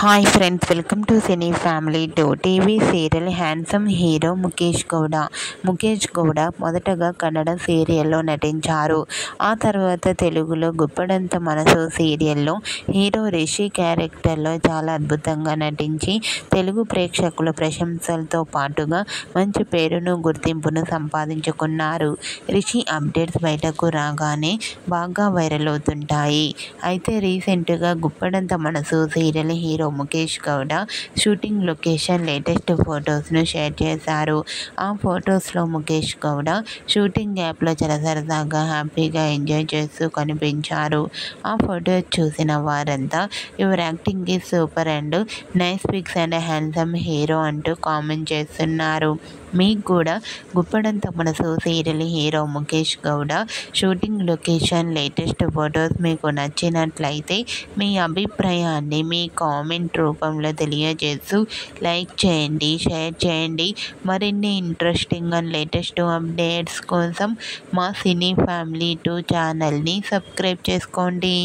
Hi friends, welcome to cine family two. TV serial handsome hero Mukesh Gowda మొదటగా కన్నడ సీరియల్లో నటించారు. ఆ తర్వాత తెలుగులో గుప్పడంత మనసు సీరియల్లో హీరో రిషి క్యారెక్టర్లో చాలా అద్భుతంగా నటించి తెలుగు ప్రేక్షకుల ప్రశంసలతో పాటుగా మంచి పేరును, గుర్తింపును సంపాదించుకున్నారు. రిషి అప్డేట్స్ బయటకు రాగానే బాగా వైరల్ అవుతుంటాయి. అయితే రీసెంట్గా గుప్పడంత మనసు serial hero Mukesh Gowda shooting location latest ఫొటోస్ను షేర్ చేశారు. ఆ ఫొటోస్లో ముఖేష్ గౌడ షూటింగ్ యాప్లో చాలా సరదాగా, హ్యాపీగా ఎంజాయ్ చేస్తూ కనిపించారు. ఆ ఫొటోస్ చూసిన వారంతా your acting is super and nice pics and handsome hero అంటూ కామెంట్ చేస్తున్నారు. మీకు కూడా గుప్పడంత మనసు serial hero Mukesh Gowda shooting location latest photos మీకు నచ్చినట్లయితే మీ అభిప్రాయాన్ని మీ కామెంట్ రూపంలో తెలియజేస్తూ లైక్ చేయండి, షేర్ చేయండి. మరిన్ని ఇంట్రెస్టింగ్ అండ్ లేటెస్ట్ అప్డేట్స్ కోసం మా సినీ ఫ్యామిలీ 2 ఛానల్ని సబ్స్క్రైబ్ చేసుకోండి.